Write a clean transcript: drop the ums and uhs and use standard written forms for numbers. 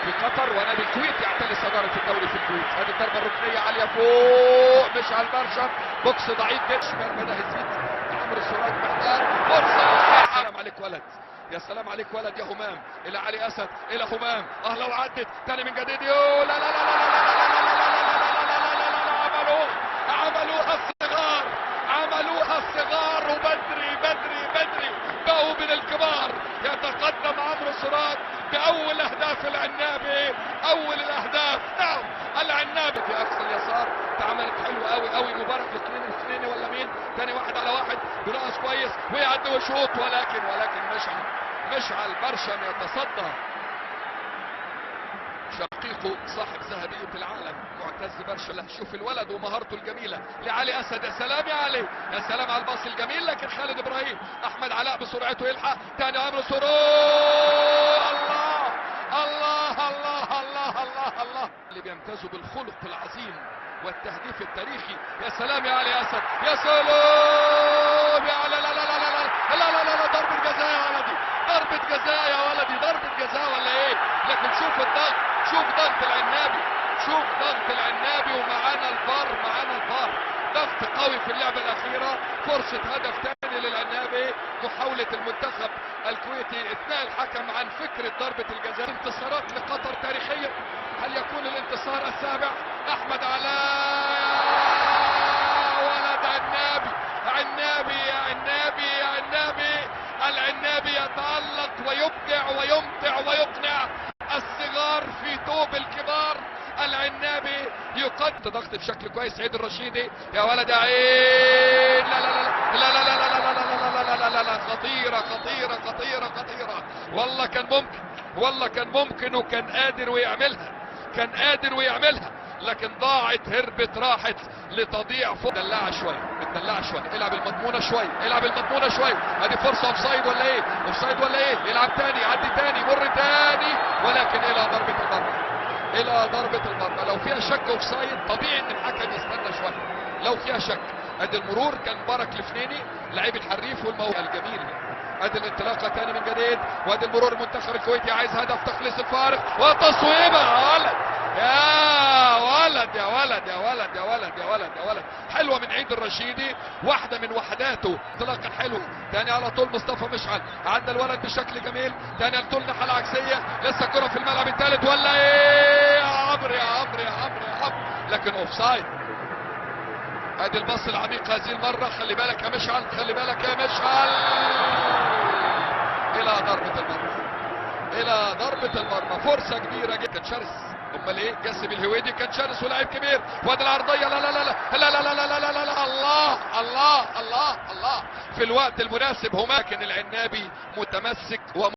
في قطر ونادي الكويت يعتلي صدارة الدوري في الكويت. هذه الضربة الركنية عالية فوق مش على البرشا، بوكس ضعيف جدا، شمال بدأ يزيد عمرو السراج محتار فرصة. يا سلام عليك ولد، يا سلام عليك ولد يا همام، الى علي اسد، الى همام، لو عدت تاني من جديد. يو لا لا لا لا عملوها الصغار، عملوها الصغار، وبدري بدري بدري بقوا من الكبار. يتقدم عمرو السراج باول اهداف العنابي، اول الاهداف. نعم العنابي في اقصى اليسار اتعملت حلوه قوي قوي. مبارك الفنيني ولا مين؟ تاني واحد على واحد بنقص كويس ويعدي ويشوط، ولكن مشعل برشم يتصدى. شقيقه صاحب ذهبية العالم معتز برشا، شوف الولد ومهارته الجميلة لعلي اسد. يا سلام يا علي، يا سلام على الباص الجميل، لكن خالد ابراهيم، احمد علاء بسرعته يلحق، تاني عمرو سرور. الله الله الله الله الله الله، اللي بيمتازوا بالخلق العظيم والتهديف التاريخي. يا سلام يا علي اسد، يا سلام يا علي. لا لا لا لا لا لا لا لا، ضربة جزاء يا ولدي، ضربة جزاء يا ولدي، ضربة جزاء ولا ايه؟ لكن شوف الضغط، شوف ضغط العنابي، شوف ضغط العنابي، ومعانا الفار، معانا الفار. ضغط قوي في اللعبة الأخيرة، فرصة هدف ثاني للعنابي. محاولة المنتخب الكويتي اثناء الحكم عن فكرة ضربة الجزاء. انتصارات لقطر تاريخية، هل يكون الانتصار السابع؟ أحمد علاء، ولد عنابي، عنابي يا عنابي يا عنابي. العنابي يتألق ويبدع ويمتع ويقنع الصغار في توب الكبار. العنابي يقدم ضغط بشكل كويس. عيد الرشيدي يا ولد يا عيد، لا لا لا لا لا لا لا لا لا لا لا لا، خطيرة خطيرة خطيرة خطيرة. والله كان ممكن، والله كان ممكن، وكان قادر ويعملها، كان قادر ويعملها، لكن ضاعت، هربت، راحت لتضيع فوق. مدلعة شوي، مدلعة شوي، العب المضمونة شوي، العب المضمونة شوي. ادي فرصة اوفسايد ولا ايه؟ اوفسايد ولا ايه؟ يلعب تاني، يعدي تاني، مر تاني، ولكن الى ضربة المرمى، الى ضربة المرمى. لو فيها شك اوفسايد طبيعي ان الحكم يستنى شوية. لو فيها شك، ادي المرور كان مبارك الفنيني لعيب الحريف والموهبة الجميل. ادي الانطلاقة تاني من جديد، وادي المرور. المنتخب الكويتي عايز هدف تخليص الفارق، وتصويبة يا ولد، يا ولد يا ولد يا ولد يا ولد يا ولد يا ولد، حلوة من عيد الرشيدي، واحدة من وحداته، انطلاقة حلوة. تاني على طول مصطفى مشعل، عدى الولد بشكل جميل، تاني على طول الناحية العكسية، لسه كرة في الملعب الثالث ولا ايه؟ يا عمرو يا عمرو يا عمرو يا عمرو، لكن اوفسايد. ادي الباص العميق هذه المرة، خلي بالك يا مشعل، خلي بالك يا مشعل، الى ضربة المرمى، الى ضربة المرمى. فرصة كبيرة جدا، كان شرس، امال ايه؟ جاسم الهويدي كان شرس ولاعب كبير، وادي العرضية، لا لا لا لا لا لا لا لا لا لا لا، الله الله الله الله، في الوقت المناسب هما. كان العنابي متمسك